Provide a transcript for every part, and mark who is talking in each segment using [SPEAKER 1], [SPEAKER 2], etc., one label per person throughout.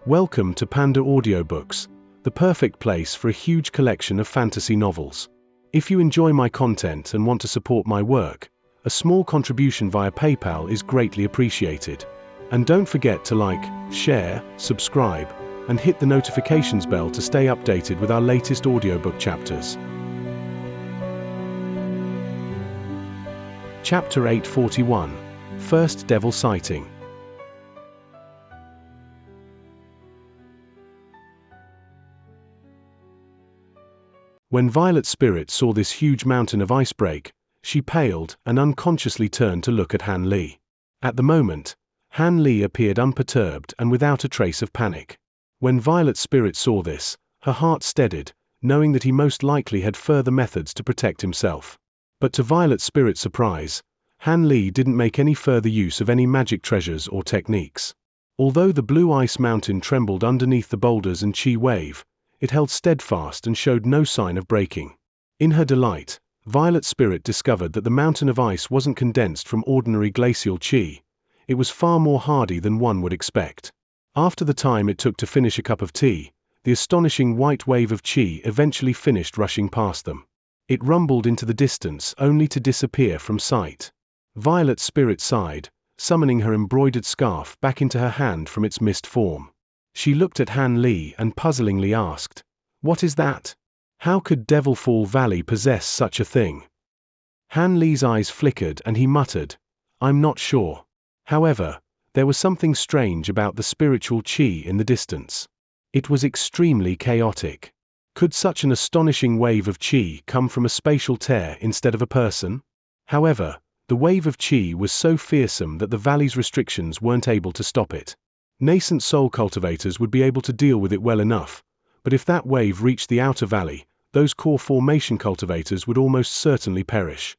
[SPEAKER 1] Welcome to PandaAudioBooks, the perfect place for a huge collection of fantasy novels. If you enjoy my content and want to support my work, a small contribution via PayPal is greatly appreciated. And don't forget to like, share, subscribe, and hit the notifications bell to stay updated with our latest audiobook chapters. Chapter 841, First Devil Sighting. When Violet Spirit saw this huge mountain of ice break, she paled and unconsciously turned to look at Han Li. At the moment, Han Li appeared unperturbed and without a trace of panic. When Violet Spirit saw this, her heart steadied, knowing that he most likely had further methods to protect himself. But to Violet Spirit's surprise, Han Li didn't make any further use of any magic treasures or techniques. Although the blue ice mountain trembled underneath the boulders and chi wave, it held steadfast and showed no sign of breaking. In her delight, Violet Spirit discovered that the mountain of ice wasn't condensed from ordinary glacial chi. It was far more hardy than one would expect. After the time it took to finish a cup of tea, the astonishing white wave of chi eventually finished rushing past them. It rumbled into the distance only to disappear from sight. Violet Spirit sighed, summoning her embroidered scarf back into her hand from its mist form. She looked at Han Li and puzzlingly asked, "What is that? How could Devilfall Valley possess such a thing?" Han Li's eyes flickered and he muttered, "I'm not sure. However, there was something strange about the spiritual chi in the distance. It was extremely chaotic. Could such an astonishing wave of chi come from a spatial tear instead of a person? However, the wave of chi was so fearsome that the valley's restrictions weren't able to stop it. Nascent soul cultivators would be able to deal with it well enough, but if that wave reached the outer valley, those core formation cultivators would almost certainly perish."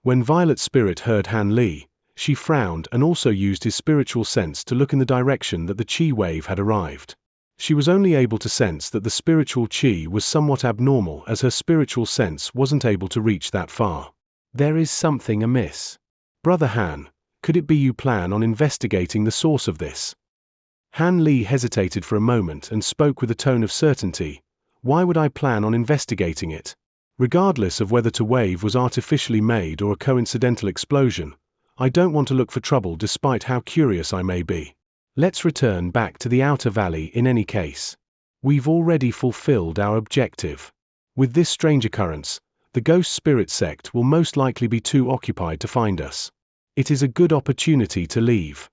[SPEAKER 1] When Violet Spirit heard Han Li, she frowned and also used his spiritual sense to look in the direction that the chi wave had arrived. She was only able to sense that the spiritual chi was somewhat abnormal as her spiritual sense wasn't able to reach that far. "There is something amiss. Brother Han, could it be you plan on investigating the source of this?" Han Li hesitated for a moment and spoke with a tone of certainty. "Why would I plan on investigating it? Regardless of whether the wave was artificially made or a coincidental explosion, I don't want to look for trouble despite how curious I may be. Let's return back to the outer valley in any case. We've already fulfilled our objective. With this strange occurrence, the ghost spirit sect will most likely be too occupied to find us. It is a good opportunity to leave."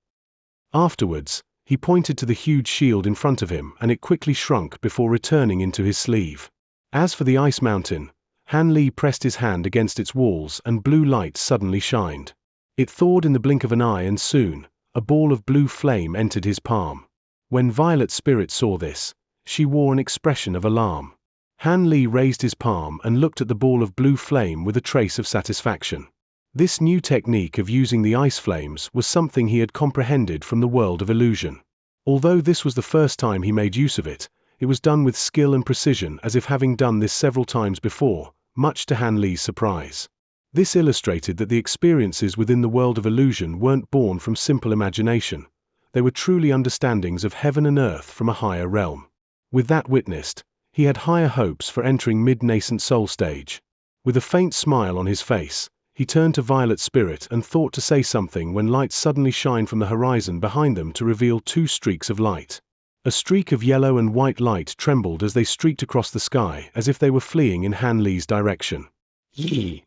[SPEAKER 1] Afterwards, he pointed to the huge shield in front of him and it quickly shrunk before returning into his sleeve. As for the ice mountain, Han Li pressed his hand against its walls and blue light suddenly shined. It thawed in the blink of an eye and soon, a ball of blue flame entered his palm. When Violet Spirit saw this, she wore an expression of alarm. Han Li raised his palm and looked at the ball of blue flame with a trace of satisfaction. This new technique of using the ice flames was something he had comprehended from the world of illusion. Although this was the first time he made use of it, it was done with skill and precision as if having done this several times before, much to Han Li's surprise. This illustrated that the experiences within the world of illusion weren't born from simple imagination. They were truly understandings of heaven and earth from a higher realm. With that witnessed, he had higher hopes for entering mid-nascent soul stage. With a faint smile on his face, he turned to Violet Spirit and thought to say something when light suddenly shined from the horizon behind them to reveal two streaks of light. A streak of yellow and white light trembled as they streaked across the sky as if they were fleeing in Han Li's direction. Yee!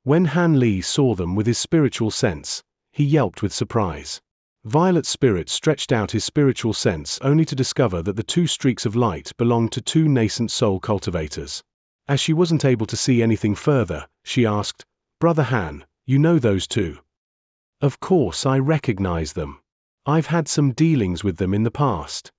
[SPEAKER 1] When Han Li saw them with his spiritual sense, he yelped with surprise. Violet Spirit stretched out his spiritual sense only to discover that the two streaks of light belonged to two nascent soul cultivators. As she wasn't able to see anything further, she asked, "Brother Han, you know those two?" "Of course I recognize them. I've had some dealings with them in the past."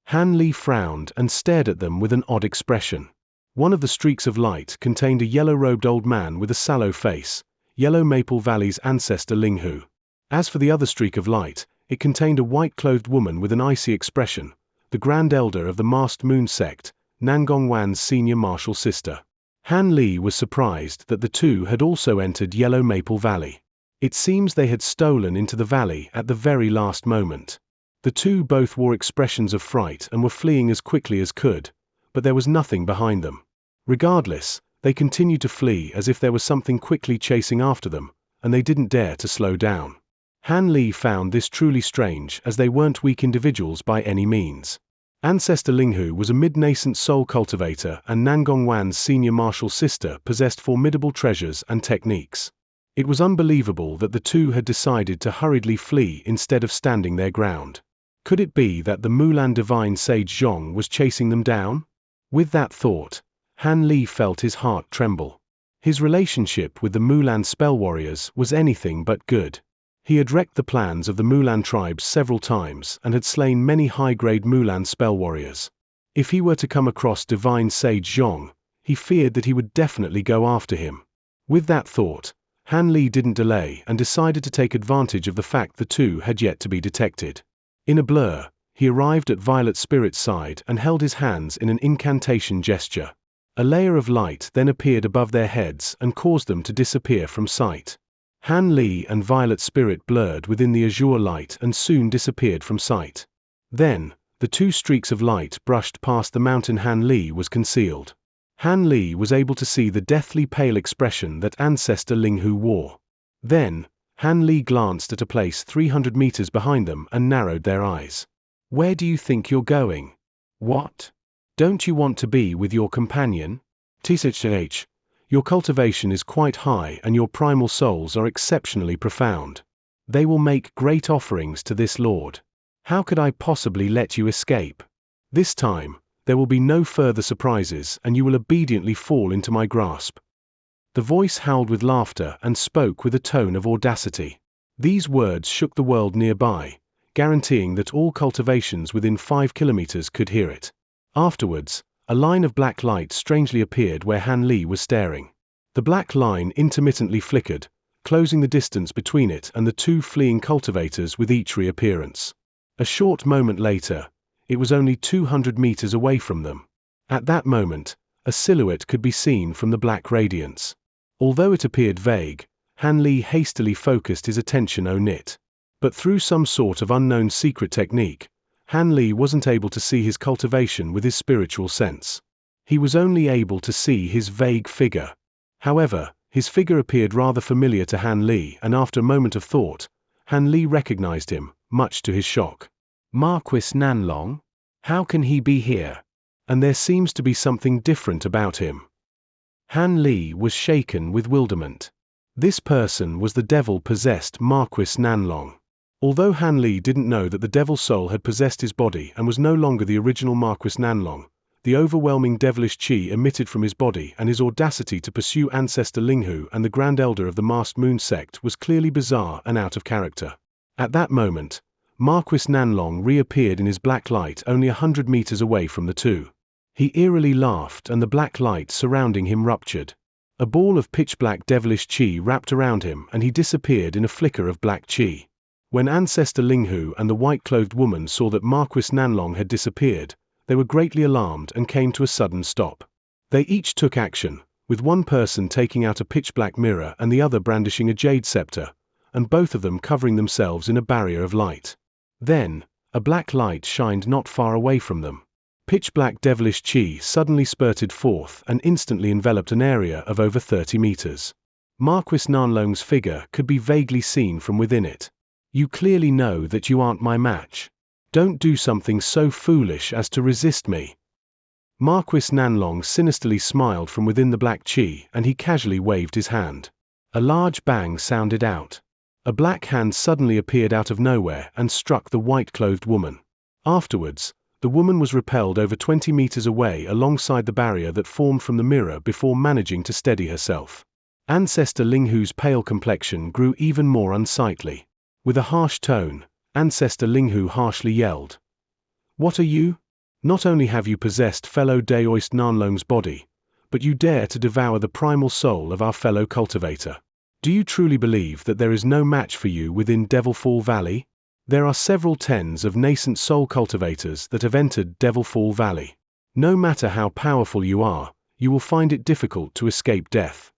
[SPEAKER 1] Han Li frowned and stared at them with an odd expression. One of the streaks of light contained a yellow-robed old man with a sallow face, Yellow Maple Valley's ancestor Linghu. As for the other streak of light, it contained a white-clothed woman with an icy expression, the Grand Elder of the Masked Moon sect, Nangongwan's senior martial sister. Han Li was surprised that the two had also entered Yellow Maple Valley. It seems they had stolen into the valley at the very last moment. The two both wore expressions of fright and were fleeing as quickly as could, but there was nothing behind them. Regardless, they continued to flee as if there was something quickly chasing after them, and they didn't dare to slow down. Han Li found this truly strange, as they weren't weak individuals by any means. Ancestor Linghu was a mid-nascent soul cultivator, and Nangong Wan's senior martial sister possessed formidable treasures and techniques. It was unbelievable that the two had decided to hurriedly flee instead of standing their ground. Could it be that the Mulan divine sage Zhong was chasing them down? With that thought, Han Li felt his heart tremble. His relationship with the Mulan spell warriors was anything but good. He had wrecked the plans of the Mulan tribes several times and had slain many high-grade Mulan spell warriors. If he were to come across divine sage Zhong, he feared that he would definitely go after him. With that thought, Han Li didn't delay and decided to take advantage of the fact the two had yet to be detected. In a blur, he arrived at Violet Spirit's side and held his hands in an incantation gesture. A layer of light then appeared above their heads and caused them to disappear from sight. Han Li and Violet Spirit blurred within the azure light and soon disappeared from sight. Then, the two streaks of light brushed past the mountain Han Li was concealed. Han Li was able to see the deathly pale expression that Ancestor Linghu wore. Then, Han Li glanced at a place 300 meters behind them and narrowed their eyes. "Where do you think you're going? What? Don't you want to be with your companion? TCH, your cultivation is quite high and your primal souls are exceptionally profound. They will make great offerings to this Lord. How could I possibly let you escape? This time, there will be no further surprises and you will obediently fall into my grasp." The voice howled with laughter and spoke with a tone of audacity. These words shook the world nearby, guaranteeing that all cultivations within 5 kilometers could hear it. Afterwards, a line of black light strangely appeared where Han Li was staring. The black line intermittently flickered, closing the distance between it and the two fleeing cultivators with each reappearance. A short moment later, it was only 200 meters away from them. At that moment, a silhouette could be seen from the black radiance. Although it appeared vague, Han Li hastily focused his attention on it. But through some sort of unknown secret technique, Han Li wasn't able to see his cultivation with his spiritual sense. He was only able to see his vague figure. However, his figure appeared rather familiar to Han Li, and after a moment of thought, Han Li recognized him, much to his shock. Marquis Nanlong? How can he be here? And there seems to be something different about him. Han Li was shaken with bewilderment. This person was the devil-possessed Marquis Nanlong. Although Han Li didn't know that the devil soul had possessed his body and was no longer the original Marquis Nanlong, the overwhelming devilish qi emitted from his body and his audacity to pursue Ancestor Linghu and the Grand Elder of the Masked Moon sect was clearly bizarre and out of character. At that moment, Marquis Nanlong reappeared in his black light only 100 meters away from the two. He eerily laughed and the black light surrounding him ruptured. A ball of pitch-black devilish qi wrapped around him and he disappeared in a flicker of black qi. When Ancestor Linghu and the white-clothed woman saw that Marquis Nanlong had disappeared, they were greatly alarmed and came to a sudden stop. They each took action, with one person taking out a pitch-black mirror and the other brandishing a jade scepter, and both of them covering themselves in a barrier of light. Then, a black light shined not far away from them. Pitch-black devilish qi suddenly spurted forth and instantly enveloped an area of over 30 meters. Marquis Nanlong's figure could be vaguely seen from within it. "You clearly know that you aren't my match. Don't do something so foolish as to resist me." Marquis Nanlong sinisterly smiled from within the black qi and he casually waved his hand. A large bang sounded out. A black hand suddenly appeared out of nowhere and struck the white-clothed woman. Afterwards, the woman was repelled over 20 meters away alongside the barrier that formed from the mirror before managing to steady herself. Ancestor Linghu's pale complexion grew even more unsightly. With a harsh tone, Ancestor Linghu harshly yelled, "What are you? Not only have you possessed fellow Daoist Nanlong's body, but you dare to devour the primal soul of our fellow cultivator. Do you truly believe that there is no match for you within Devilfall Valley? There are several tens of nascent soul cultivators that have entered Devilfall Valley. No matter how powerful you are, you will find it difficult to escape death."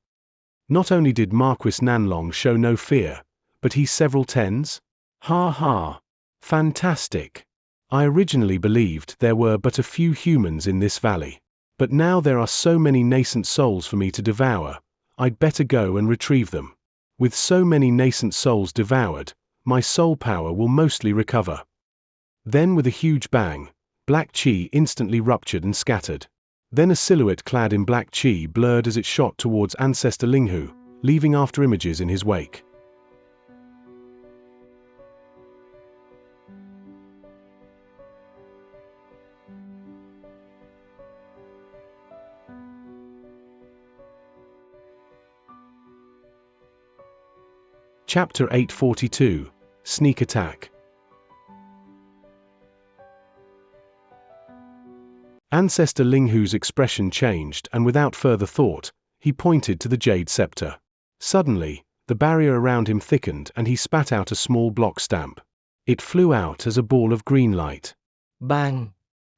[SPEAKER 1] Not only did Marquis Nanlong show no fear, but he several tens? Ha ha! Fantastic. I originally believed there were but a few humans in this valley. But now there are so many nascent souls for me to devour, I'd better go and retrieve them. With so many nascent souls devoured, my soul power will mostly recover. Then with a huge bang, black chi instantly ruptured and scattered. Then a silhouette clad in black chi blurred as it shot towards Ancestor Linghu, leaving after images in his wake. Chapter 842, Sneak Attack. Ancestor Linghu's expression changed, and without further thought, he pointed to the jade scepter. Suddenly, the barrier around him thickened and he spat out a small block stamp. It flew out as a ball of green light.
[SPEAKER 2] Bang!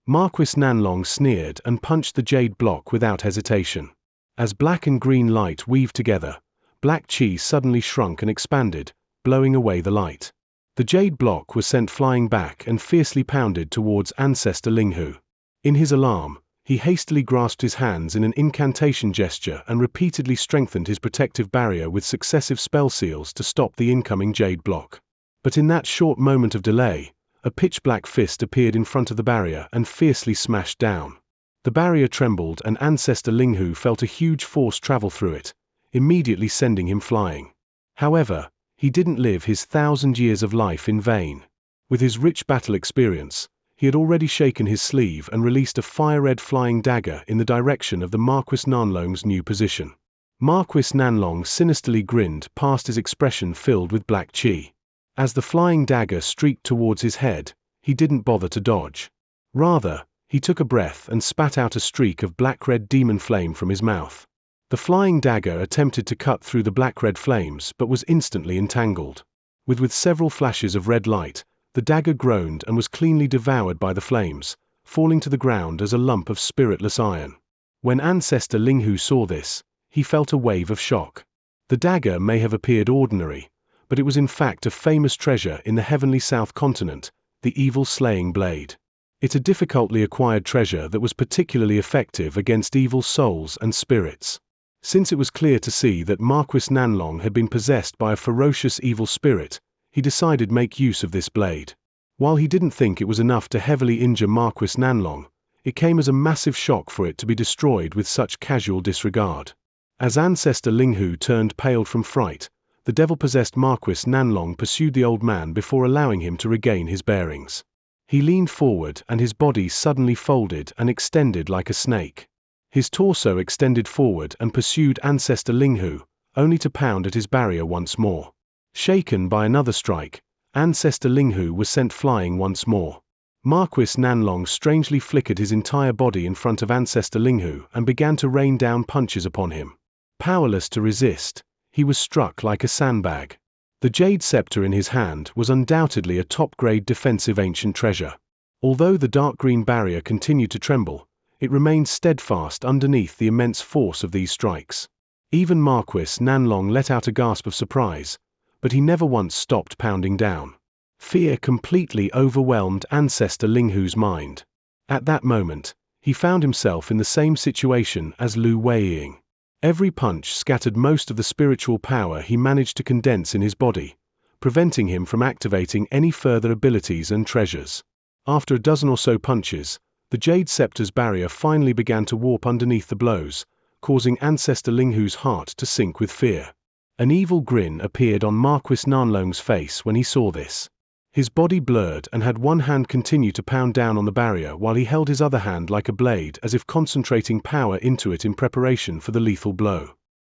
[SPEAKER 1] Marquis Nanlong sneered and punched the jade block without hesitation. As black and green light weaved together, black chi suddenly shrunk and expanded, blowing away the light. The jade block was sent flying back and fiercely pounded towards Ancestor Linghu. In his alarm, he hastily grasped his hands in an incantation gesture and repeatedly strengthened his protective barrier with successive spell seals to stop the incoming jade block. But in that short moment of delay, a pitch-black fist appeared in front of the barrier and fiercely smashed down. The barrier trembled and Ancestor Linghu felt a huge force travel through it, immediately sending him flying. However, he didn't live his 1,000 years of life in vain. With his rich battle experience, he had already shaken his sleeve and released a fire-red flying dagger in the direction of the Marquis Nanlong's new position. Marquis Nanlong sinisterly grinned past his expression filled with black chi. As the flying dagger streaked towards his head, he didn't bother to dodge. Rather, he took a breath and spat out a streak of black-red demon flame from his mouth. The flying dagger attempted to cut through the black-red flames but was instantly entangled. With several flashes of red light, the dagger groaned and was cleanly devoured by the flames, falling to the ground as a lump of spiritless iron. When Ancestor Linghu saw this, he felt a wave of shock. The dagger may have appeared ordinary, but it was in fact a famous treasure in the heavenly South Continent, the evil slaying blade. It a difficultly acquired treasure that was particularly effective against evil souls and spirits. Since it was clear to see that Marquis Nanlong had been possessed by a ferocious evil spirit, he decided to make use of this blade. While he didn't think it was enough to heavily injure Marquis Nanlong, it came as a massive shock for it to be destroyed with such casual disregard. As Ancestor Linghu turned pale from fright, the devil-possessed Marquis Nanlong pursued the old man before allowing him to regain his bearings. He leaned forward and his body suddenly folded and extended like a snake. His torso extended forward and pursued Ancestor Linghu, only to pound at his barrier once more. Shaken by another strike, Ancestor Linghu was sent flying once more. Marquis Nanlong strangely flickered his entire body in front of Ancestor Linghu and began to rain down punches upon him. Powerless to resist, he was struck like a sandbag. The jade scepter in his hand was undoubtedly a top-grade defensive ancient treasure. Although the dark green barrier continued to tremble, it remained steadfast underneath the immense force of these strikes. Even Marquis Nanlong let out a gasp of surprise, but he never once stopped pounding down. Fear completely overwhelmed Ancestor Linghu's mind. At that moment, he found himself in the same situation as Lu Weiying. Every punch scattered most of the spiritual power he managed to condense in his body, preventing him from activating any further abilities and treasures. After a dozen or so punches, the Jade Scepter's barrier finally began to warp underneath the blows, causing Ancestor Linghu's heart to sink with fear. An evil grin appeared on Marquis Nanlong's face when he saw this. His body blurred and had one hand continue to pound down on the barrier while he held his other hand like a blade as if concentrating power into it in preparation for the lethal blow.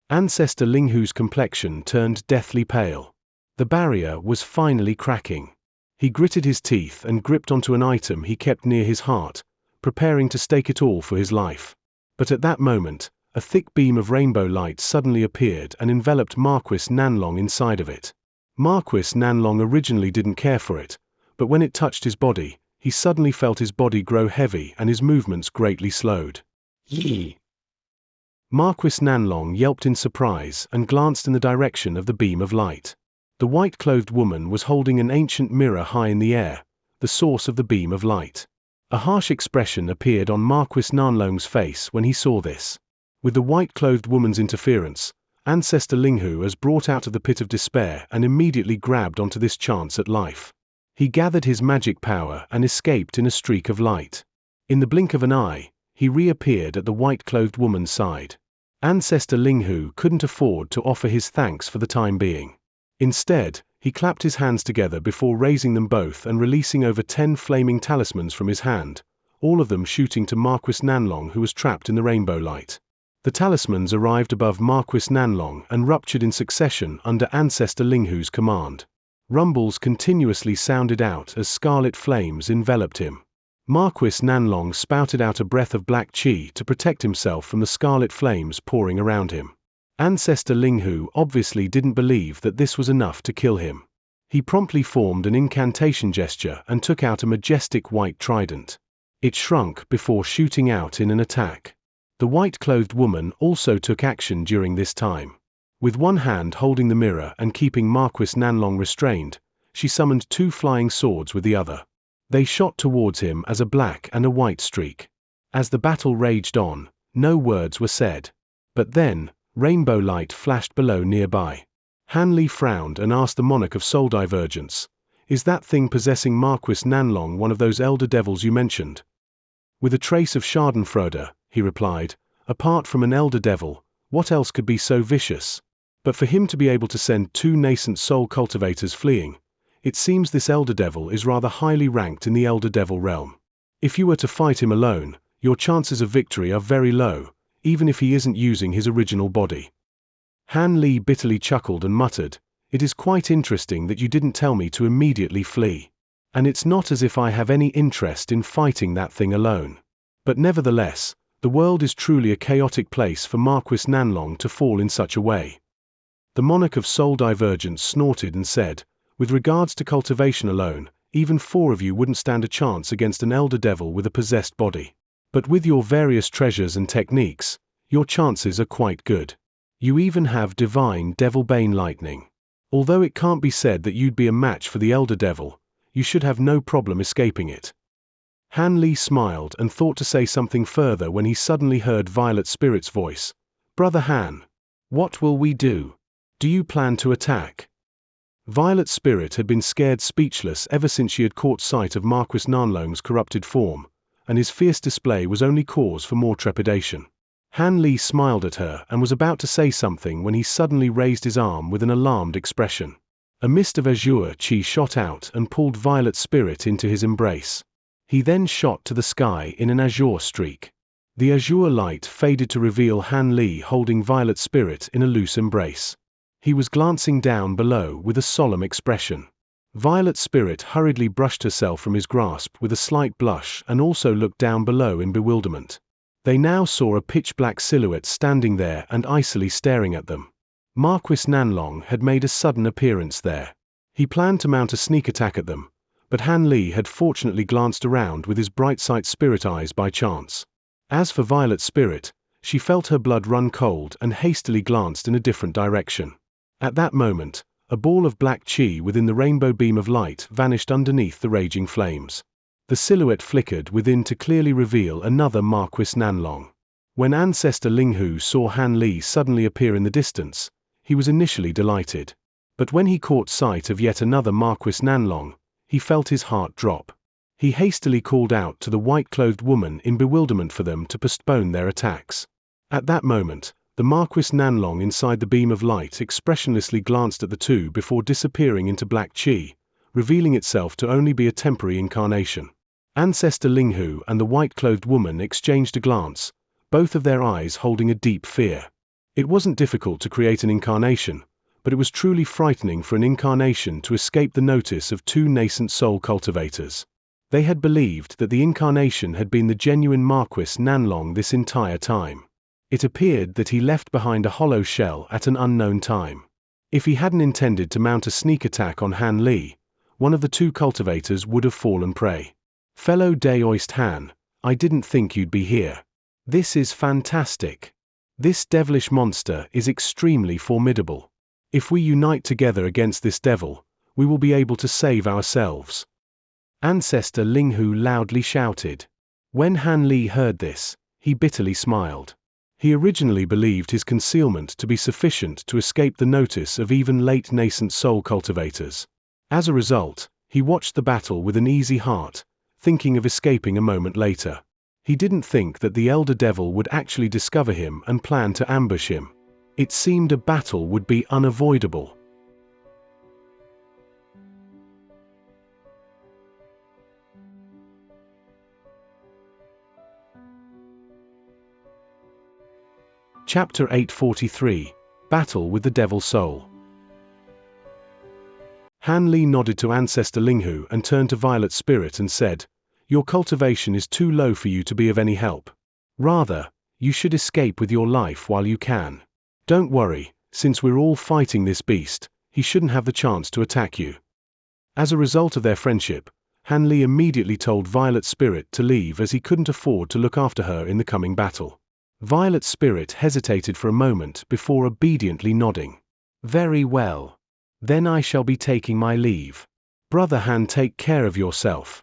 [SPEAKER 1] Ancestor Linghu's complexion turned deathly pale. The barrier was finally cracking. He gritted his teeth and gripped onto an item he kept near his heart, preparing to stake it all for his life. But at that moment, a thick beam of rainbow light suddenly appeared and enveloped Marquis Nanlong inside of it. Marquis Nanlong originally didn't care for it, but when it touched his body, he suddenly felt his body grow heavy and his movements greatly slowed. Yee! Marquis Nanlong yelped in surprise and glanced in the direction of the beam of light. The white-clothed woman was holding an ancient mirror high in the air, the source of the beam of light. A harsh expression appeared on Marquis Nanlong's face when he saw this. With the white-clothed woman's interference, Ancestor Linghu was brought out of the pit of despair and immediately grabbed onto this chance at life. He gathered his magic power and escaped in a streak of light. In the blink of an eye, he reappeared at the white-clothed woman's side. Ancestor Linghu couldn't afford to offer his thanks for the time being. Instead, he clapped his hands together before raising them both and releasing over 10 flaming talismans from his hand, all of them shooting to Marquis Nanlong, who was trapped in the rainbow light. The talismans arrived above Marquis Nanlong and ruptured in succession under Ancestor Linghu's command. Rumbles continuously sounded out as scarlet flames enveloped him. Marquis Nanlong spouted out a breath of black qi to protect himself from the scarlet flames pouring around him. Ancestor Linghu obviously didn't believe that this was enough to kill him. He promptly formed an incantation gesture and took out a majestic white trident. It shrunk before shooting out in an attack. The white-clothed woman also took action during this time. With one hand holding the mirror and keeping Marquis Nanlong restrained, she summoned 2 flying swords with the other. They shot towards him as a black and a white streak. As the battle raged on, no words were said. But then, rainbow light flashed below nearby. Han Li frowned and asked the monarch of Soul Divergence, "Is that thing possessing Marquis Nanlong one of those elder devils you mentioned?" "With a trace of Schadenfreude," he replied. "Apart from an elder devil, what else could be so vicious? But for him to be able to send 2 nascent soul cultivators fleeing, it seems this elder devil is rather highly ranked in the elder devil realm. If you were to fight him alone, your chances of victory are very low, even if he isn't using his original body." Han Li bitterly chuckled and muttered, "It is quite interesting that you didn't tell me to immediately flee. And it's not as if I have any interest in fighting that thing alone. But nevertheless, the world is truly a chaotic place for Marquis Nanlong to fall in such a way." The monarch of Soul Divergence snorted and said, "With regards to cultivation alone, even 4 of you wouldn't stand a chance against an elder devil with a possessed body. But with your various treasures and techniques, your chances are quite good. You even have divine devil-bane lightning. Although it can't be said that you'd be a match for the elder devil, you should have no problem escaping it." Han Li smiled and thought to say something further when he suddenly heard Violet Spirit's voice. "Brother Han, what will we do? Do you plan to attack?" Violet Spirit had been scared speechless ever since she had caught sight of Marquis Nanlong's corrupted form, and his fierce display was only cause for more trepidation. Han Li smiled at her and was about to say something when he suddenly raised his arm with an alarmed expression. A mist of azure qi shot out and pulled Violet Spirit into his embrace. He then shot to the sky in an azure streak. The azure light faded to reveal Han Li holding Violet Spirit in a loose embrace. He was glancing down below with a solemn expression. Violet Spirit hurriedly brushed herself from his grasp with a slight blush and also looked down below in bewilderment. They now saw a pitch-black silhouette standing there and icily staring at them. Marquis Nanlong had made a sudden appearance there. He planned to mount a sneak attack at them, but Han Li had fortunately glanced around with his bright-sight spirit eyes by chance. As for Violet Spirit, she felt her blood run cold and hastily glanced in a different direction. At that moment, a ball of black qi within the rainbow beam of light vanished underneath the raging flames. The silhouette flickered within to clearly reveal another Marquis Nanlong. When Ancestor Linghu saw Han Li suddenly appear in the distance, he was initially delighted. But when he caught sight of yet another Marquis Nanlong, he felt his heart drop. He hastily called out to the white-clothed woman in bewilderment for them to postpone their attacks. At that moment, the Marquis Nanlong inside the beam of light expressionlessly glanced at the two before disappearing into black qi, revealing itself to only be a temporary incarnation. Ancestor Linghu and the white-clothed woman exchanged a glance, both of their eyes holding a deep fear. It wasn't difficult to create an incarnation, but it was truly frightening for an incarnation to escape the notice of 2 nascent soul cultivators. They had believed that the incarnation had been the genuine Marquis Nanlong this entire time. It appeared that he left behind a hollow shell at an unknown time. If he hadn't intended to mount a sneak attack on Han Li, one of the 2 cultivators would have fallen prey. "Fellow Daoist Han, I didn't think you'd be here. This is fantastic. This devilish monster is extremely formidable. If we unite together against this devil, we will be able to save ourselves." Ancestor Linghu loudly shouted. When Han Li heard this, he bitterly smiled. He originally believed his concealment to be sufficient to escape the notice of even late nascent soul cultivators. As a result, he watched the battle with an easy heart, thinking of escaping a moment later. He didn't think that the elder devil would actually discover him and plan to ambush him. It seemed a battle would be unavoidable. Chapter 843, Battle with the Devil Soul. Han Li nodded to Ancestor Linghu and turned to Violet Spirit and said, "Your cultivation is too low for you to be of any help. Rather, you should escape with your life while you can. Don't worry, since we're all fighting this beast, he shouldn't have the chance to attack you." As a result of their friendship, Han Li immediately told Violet Spirit to leave as he couldn't afford to look after her in the coming battle. Violet Spirit hesitated for a moment before obediently nodding. "Very well. Then I shall be taking my leave. Brother Han, take care of yourself."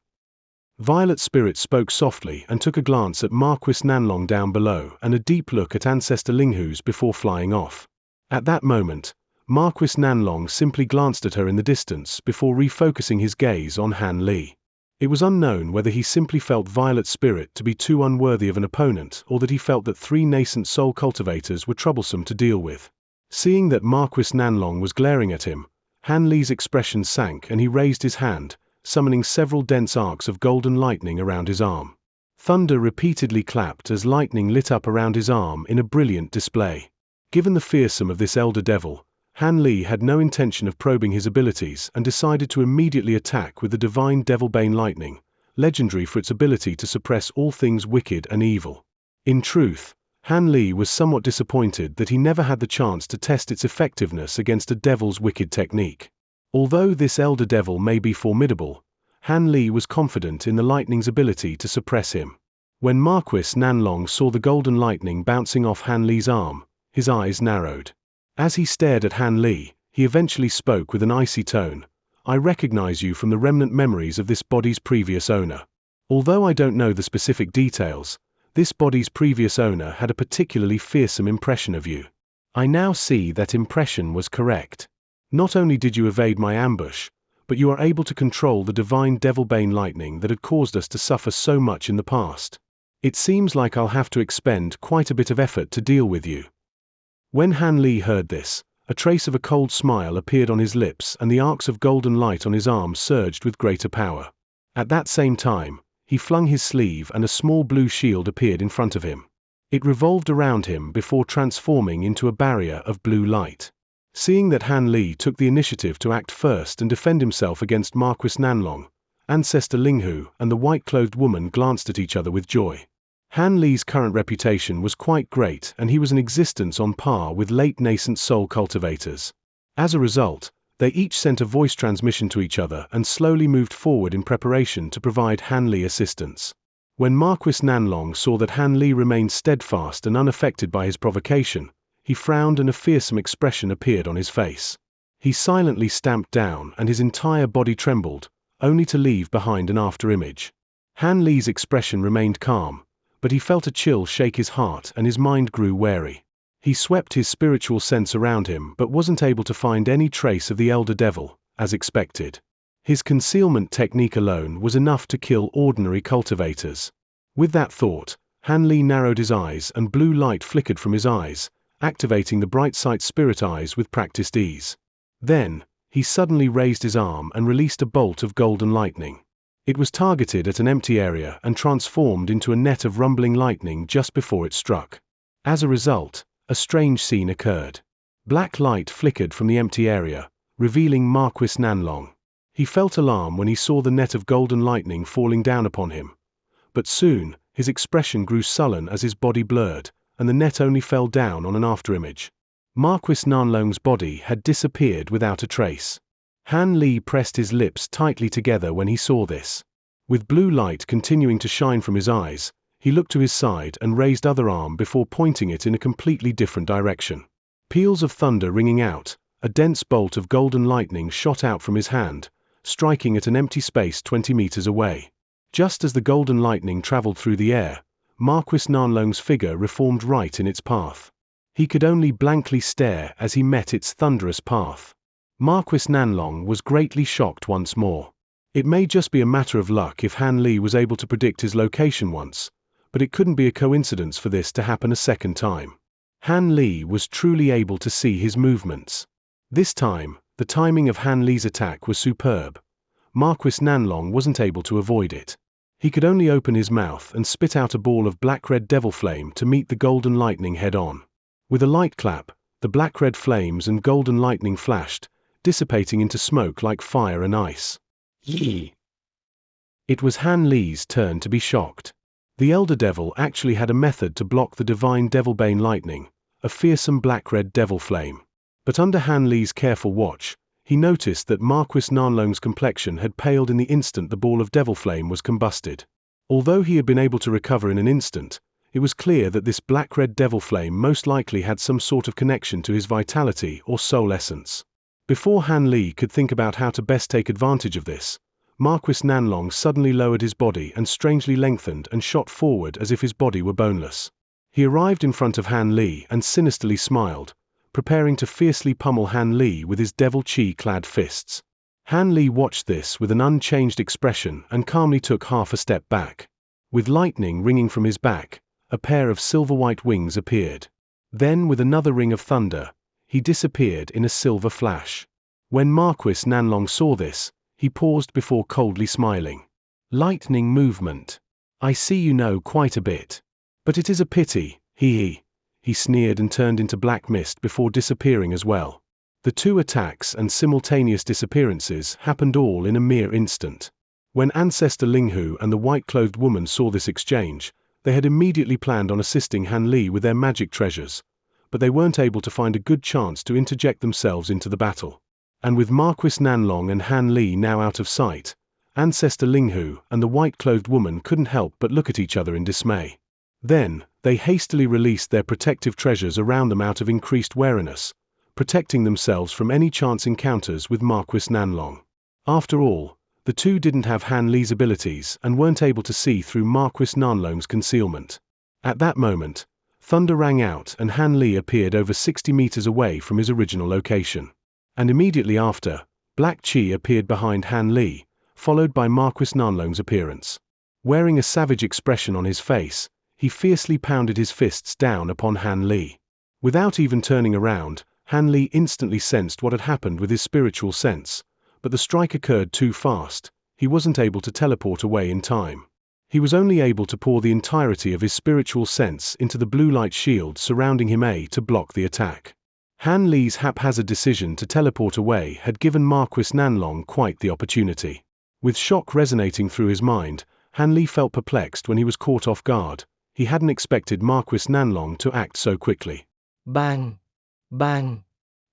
[SPEAKER 1] Violet Spirit spoke softly and took a glance at Marquis Nanlong down below and a deep look at Ancestor Linghu's before flying off. At that moment, Marquis Nanlong simply glanced at her in the distance before refocusing his gaze on Han Li. It was unknown whether he simply felt Violet Spirit to be too unworthy of an opponent or that he felt that 3 nascent soul cultivators were troublesome to deal with. Seeing that Marquis Nanlong was glaring at him, Han Li's expression sank and he raised his hand, summoning several dense arcs of golden lightning around his arm. Thunder repeatedly clapped as lightning lit up around his arm in a brilliant display. Given the fearsome of this elder devil, Han Li had no intention of probing his abilities and decided to immediately attack with the divine Devilbane lightning, legendary for its ability to suppress all things wicked and evil. In truth, Han Li was somewhat disappointed that he never had the chance to test its effectiveness against a devil's wicked technique. Although this elder devil may be formidable, Han Li was confident in the lightning's ability to suppress him. When Marquis Nanlong saw the golden lightning bouncing off Han Li's arm, his eyes narrowed. As he stared at Han Li, he eventually spoke with an icy tone, "I recognize you from the remnant memories of this body's previous owner. Although I don't know the specific details, this body's previous owner had a particularly fearsome impression of you. I now see that impression was correct. Not only did you evade my ambush, but you are able to control the divine Devilbane lightning that had caused us to suffer so much in the past. It seems like I'll have to expend quite a bit of effort to deal with you." When Han Li heard this, a trace of a cold smile appeared on his lips and the arcs of golden light on his arm surged with greater power. At that same time, he flung his sleeve and a small blue shield appeared in front of him. It revolved around him before transforming into a barrier of blue light. Seeing that Han Li took the initiative to act first and defend himself against Marquis Nanlong, Ancestor Linghu and the white-clothed woman glanced at each other with joy. Han Li's current reputation was quite great and he was in existence on par with late nascent soul cultivators. As a result, they each sent a voice transmission to each other and slowly moved forward in preparation to provide Han Li assistance. When Marquis Nanlong saw that Han Li remained steadfast and unaffected by his provocation, he frowned and a fearsome expression appeared on his face. He silently stamped down and his entire body trembled, only to leave behind an afterimage. Han Li's expression remained calm, but he felt a chill shake his heart and his mind grew wary. He swept his spiritual sense around him but wasn't able to find any trace of the elder devil, as expected. His concealment technique alone was enough to kill ordinary cultivators. With that thought, Han Li narrowed his eyes and blue light flickered from his eyes, activating the bright sight spirit eyes with practiced ease. Then, he suddenly raised his arm and released a bolt of golden lightning. It was targeted at an empty area and transformed into a net of rumbling lightning just before it struck. As a result, a strange scene occurred. Black light flickered from the empty area, revealing Marquis Nanlong. He felt alarm when he saw the net of golden lightning falling down upon him. But soon, his expression grew sullen as his body blurred, and the net only fell down on an afterimage. Marquis Nanlong's body had disappeared without a trace. Han Li pressed his lips tightly together when he saw this. With blue light continuing to shine from his eyes, he looked to his side and raised other arm before pointing it in a completely different direction. Peals of thunder ringing out, a dense bolt of golden lightning shot out from his hand, striking at an empty space 20 meters away. Just as the golden lightning traveled through the air, Marquis Nanlong's figure reformed right in its path. He could only blankly stare as he met its thunderous path. Marquis Nanlong was greatly shocked once more. It may just be a matter of luck if Han Li was able to predict his location once, but it couldn't be a coincidence for this to happen a second time. Han Li was truly able to see his movements. This time, the timing of Han Li's attack was superb. Marquis Nanlong wasn't able to avoid it. He could only open his mouth and spit out a ball of black-red devil flame to meet the golden lightning head-on. With a light clap, the black-red flames and golden lightning flashed, dissipating into smoke like fire and ice. Yee! It was Han Li's turn to be shocked. The Elder Devil actually had a method to block the divine Devilbane lightning, a fearsome black-red devil flame. But under Han Li's careful watch, he noticed that Marquis Nanlong's complexion had paled in the instant the ball of devil flame was combusted. Although he had been able to recover in an instant, it was clear that this black-red devil flame most likely had some sort of connection to his vitality or soul essence. Before Han Li could think about how to best take advantage of this, Marquis Nanlong suddenly lowered his body and strangely lengthened and shot forward as if his body were boneless. He arrived in front of Han Li and sinisterly smiled, preparing to fiercely pummel Han Li with his devil chi-clad fists. Han Li watched this with an unchanged expression and calmly took half a step back. With lightning ringing from his back, a pair of silver-white wings appeared. Then, with another ring of thunder, he disappeared in a silver flash. When Marquis Nanlong saw this, he paused before coldly smiling. Lightning movement. I see you know quite a bit. But it is a pity, he sneered and turned into black mist before disappearing as well. The two attacks and simultaneous disappearances happened all in a mere instant. When Ancestor Linghu and the white-clothed woman saw this exchange, they had immediately planned on assisting Han Li with their magic treasures, but they weren't able to find a good chance to interject themselves into the battle. And with Marquis Nanlong and Han Li now out of sight, Ancestor Linghu and the white-clothed woman couldn't help but look at each other in dismay. Then, they hastily released their protective treasures around them out of increased wariness, protecting themselves from any chance encounters with Marquis Nanlong. After all, the two didn't have Han Li's abilities and weren't able to see through Marquis Nanlong's concealment. At that moment, thunder rang out and Han Li appeared over 60 meters away from his original location. And immediately after, Black Chi appeared behind Han Li, followed by Marquis Nanlong's appearance. Wearing a savage expression on his face, he fiercely pounded his fists down upon Han Li. Without even turning around, Han Li instantly sensed what had happened with his spiritual sense, but the strike occurred too fast. He wasn't able to teleport away in time. He was only able to pour the entirety of his spiritual sense into the blue light shield surrounding him to block the attack. Han Li's haphazard decision to teleport away had given Marquis Nanlong quite the opportunity. With shock resonating through his mind, Han Li felt perplexed when he was caught off guard. He hadn't expected Marquis Nanlong to act so quickly.
[SPEAKER 2] Bang! Bang!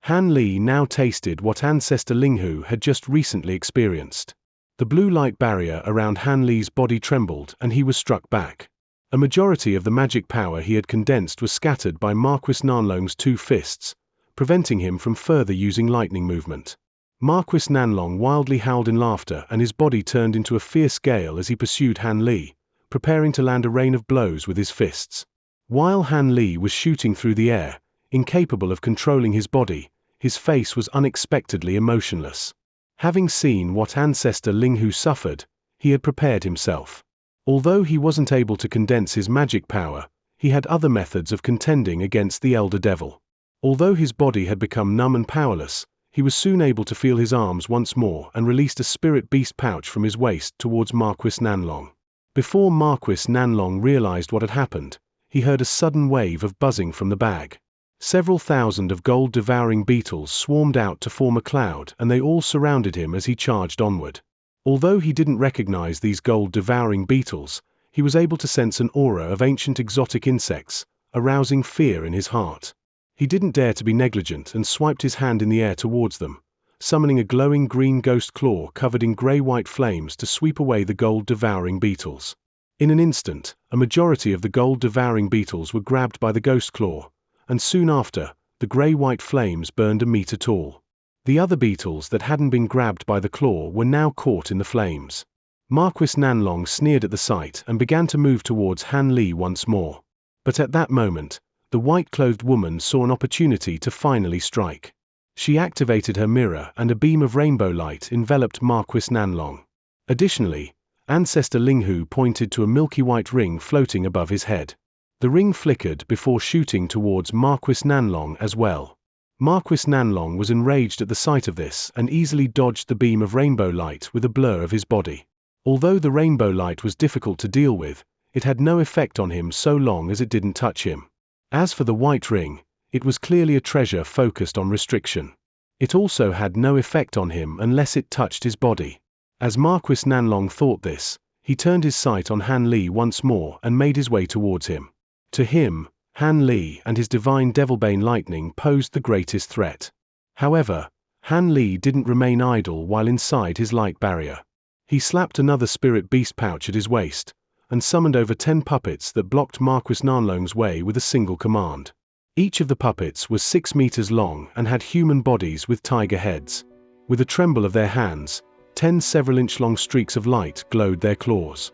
[SPEAKER 1] Han Li now tasted what Ancestor Linghu had just recently experienced. The blue light barrier around Han Li's body trembled and he was struck back. A majority of the magic power he had condensed was scattered by Marquis Nanlong's two fists, preventing him from further using lightning movement. Marquis Nanlong wildly howled in laughter and his body turned into a fierce gale as he pursued Han Li, preparing to land a rain of blows with his fists. While Han Li was shooting through the air, incapable of controlling his body, his face was unexpectedly emotionless. Having seen what Ancestor Linghu suffered, he had prepared himself. Although he wasn't able to condense his magic power, he had other methods of contending against the Elder Devil. Although his body had become numb and powerless, he was soon able to feel his arms once more and released a spirit beast pouch from his waist towards Marquis Nanlong. Before Marquis Nanlong realized what had happened, he heard a sudden wave of buzzing from the bag. Several thousand of gold-devouring beetles swarmed out to form a cloud and they all surrounded him as he charged onward. Although he didn't recognize these gold-devouring beetles, he was able to sense an aura of ancient exotic insects, arousing fear in his heart. He didn't dare to be negligent and swiped his hand in the air towards them, summoning a glowing green ghost claw covered in grey-white flames to sweep away the gold-devouring beetles. In an instant, a majority of the gold-devouring beetles were grabbed by the ghost claw, and soon after, the grey-white flames burned a meter tall. The other beetles that hadn't been grabbed by the claw were now caught in the flames. Marquis Nanlong sneered at the sight and began to move towards Han Li once more. But at that moment, the white-clothed woman saw an opportunity to finally strike. She activated her mirror and a beam of rainbow light enveloped Marquis Nanlong. Additionally, Ancestor Linghu pointed to a milky white ring floating above his head. The ring flickered before shooting towards Marquis Nanlong as well. Marquis Nanlong was enraged at the sight of this and easily dodged the beam of rainbow light with a blur of his body. Although the rainbow light was difficult to deal with, it had no effect on him so long as it didn't touch him. As for the white ring, it was clearly a treasure focused on restriction. It also had no effect on him unless it touched his body. As Marquis Nanlong thought this, he turned his sight on Han Li once more and made his way towards him. To him, Han Li and his divine Devilbane lightning posed the greatest threat. However, Han Li didn't remain idle while inside his light barrier. He slapped another spirit beast pouch at his waist, and summoned over 10 puppets that blocked Marquis Nanlong's way with a single command. Each of the puppets was 6 meters long and had human bodies with tiger heads. With a tremble of their hands, 10 several-inch-long streaks of light glowed their claws.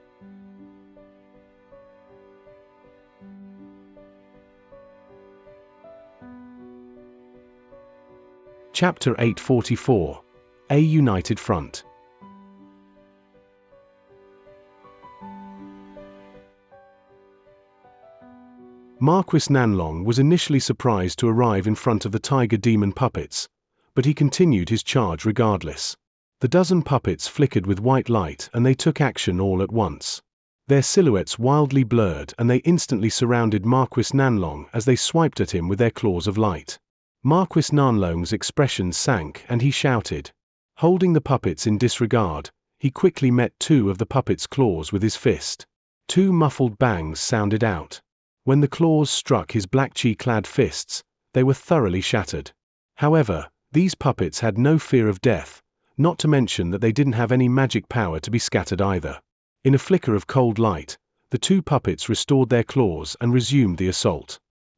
[SPEAKER 1] Chapter 844. A United Front. Marquis Nanlong was initially surprised to arrive in front of the tiger demon puppets, but he continued his charge regardless. The dozen puppets flickered with white light and they took action all at once. Their silhouettes wildly blurred and they instantly surrounded Marquis Nanlong as they swiped at him with their claws of light. Marquis Nanlong's expression sank and he shouted. Holding the puppets in disregard, he quickly met 2 of the puppets' claws with his fist. 2 muffled bangs sounded out. When the claws struck his black chi-clad fists, they were thoroughly shattered. However, these puppets had no fear of death, not to mention that they didn't have any magic power to be scattered either. In a flicker of cold light, the 2 puppets restored their claws and resumed the assault.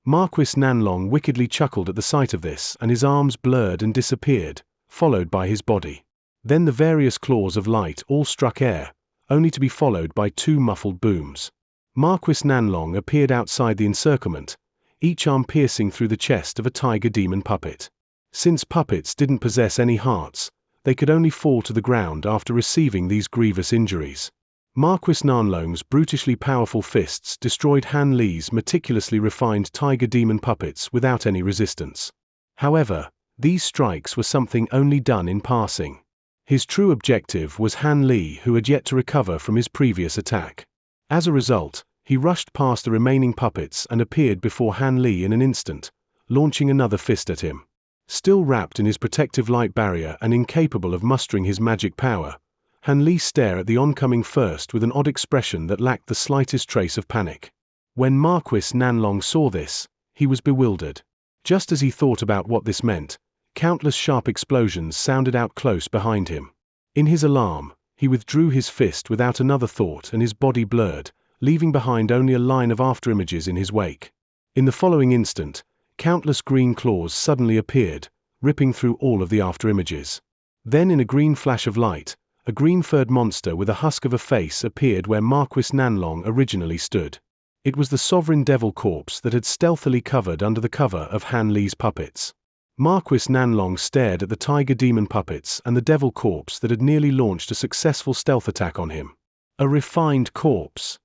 [SPEAKER 1] Marquis Nanlong wickedly chuckled at the sight of this and his arms blurred and disappeared, followed by his body. Then the various claws of light all struck air, only to be followed by 2 muffled booms. Marquis Nanlong appeared outside the encirclement, each arm piercing through the chest of a tiger demon puppet. Since puppets didn't possess any hearts, they could only fall to the ground after receiving these grievous injuries. Marquis Nanlong's brutishly powerful fists destroyed Han Li's meticulously refined tiger demon puppets without any resistance. However, these strikes were something only done in passing. His true objective was Han Li, who had yet to recover from his previous attack. As a result, he rushed past the remaining puppets and appeared before Han Li in an instant, launching another fist at him. Still wrapped in his protective light barrier and incapable of mustering his magic power, Han Li stared at the oncoming first with an odd expression that lacked the slightest trace of panic. When Marquis Nanlong saw this, he was bewildered. Just as he thought about what this meant, countless sharp explosions sounded out close behind him. In his alarm, he withdrew his fist without another thought and his body blurred, leaving behind only a line of afterimages in his wake. In the following instant, countless green claws suddenly appeared, ripping through all of the afterimages. Then in a green flash of light, a green-furred monster with a husk of a face appeared where Marquis Nanlong originally stood. It was the sovereign devil corpse that had stealthily covered under the cover of Han Li's puppets. Marquis Nanlong stared at the tiger demon puppets and the devil corpse that had nearly launched a successful stealth attack on him. A refined corpse.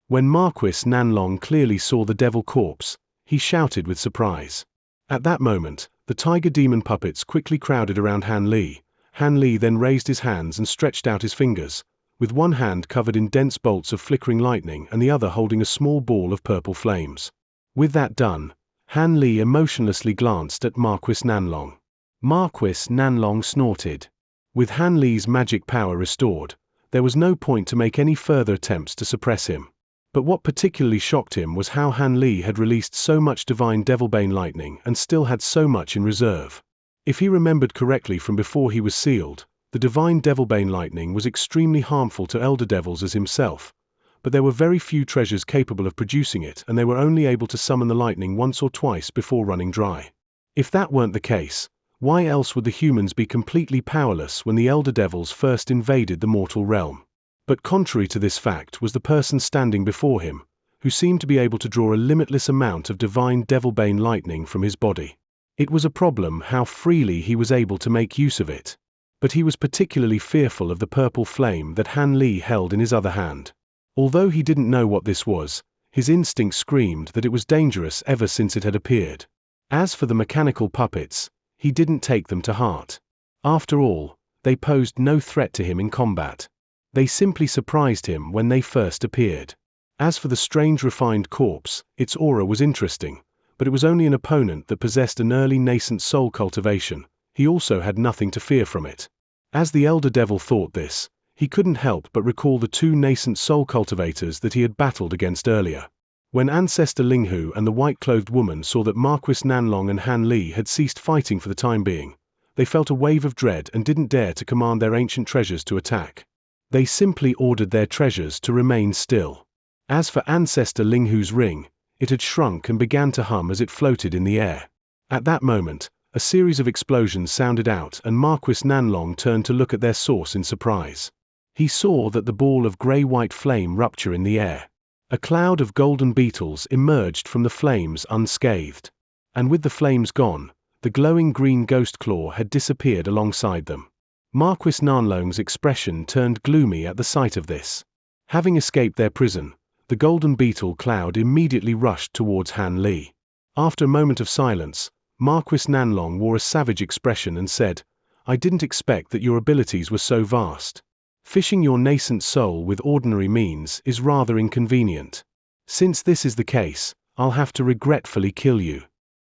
[SPEAKER 1] When Marquis Nanlong clearly saw the devil corpse, he shouted with surprise. At that moment, the tiger demon puppets quickly crowded around Han Li. Han Li then raised his hands and stretched out his fingers, with one hand covered in dense bolts of flickering lightning and the other holding a small ball of purple flames. With that done, Han Li emotionlessly glanced at Marquis Nanlong. Marquis Nanlong snorted. With Han Li's magic power restored, there was no point to make any further attempts to suppress him. But what particularly shocked him was how Han Li had released so much divine Devilbane lightning and still had so much in reserve. If he remembered correctly from before he was sealed, the divine Devilbane lightning was extremely harmful to elder devils as himself, but there were very few treasures capable of producing it and they were only able to summon the lightning once or twice before running dry. If that weren't the case, Why else would the humans be completely powerless when the elder devils first invaded the mortal realm? But contrary to this fact was the person standing before him, who seemed to be able to draw a limitless amount of divine devilbane lightning from his body. It was a problem how freely he was able to make use of it. But he was particularly fearful of the purple flame that Han Li held in his other hand. Although he didn't know what this was, his instinct screamed that it was dangerous ever since it had appeared. As for the mechanical puppets, he didn't take them to heart. After all, they posed no threat to him in combat. They simply surprised him when they first appeared. As for the strange refined corpse, its aura was interesting, but it was only an opponent that possessed an early nascent soul cultivation. He also had nothing to fear from it. As the elder devil thought this, he couldn't help but recall the two nascent soul cultivators that he had battled against earlier. When Ancestor Linghu and the white-clothed woman saw that Marquis Nanlong and Han Li had ceased fighting for the time being, they felt a wave of dread and didn't dare to command their ancient treasures to attack. They simply ordered their treasures to remain still. As for Ancestor Linghu's ring, it had shrunk and began to hum as it floated in the air. At that moment, a series of explosions sounded out and Marquis Nanlong turned to look at their source in surprise. He saw that the ball of grey-white flame rupture in the air. A cloud of golden beetles emerged from the flames unscathed. And with the flames gone, the glowing green ghost claw had disappeared alongside them. Marquis Nanlong's expression turned gloomy at the sight of this. Having escaped their prison, the golden beetle cloud immediately rushed towards Han Li. After a moment of silence, Marquis Nanlong wore a savage expression and said, "I didn't expect that your abilities were so vast. Fishing your nascent soul with ordinary means is rather inconvenient. Since this is the case, I'll have to regretfully kill you.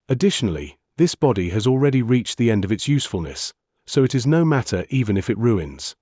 [SPEAKER 1] Additionally, this body has already reached the end of its usefulness, so it is no matter even if it ruins."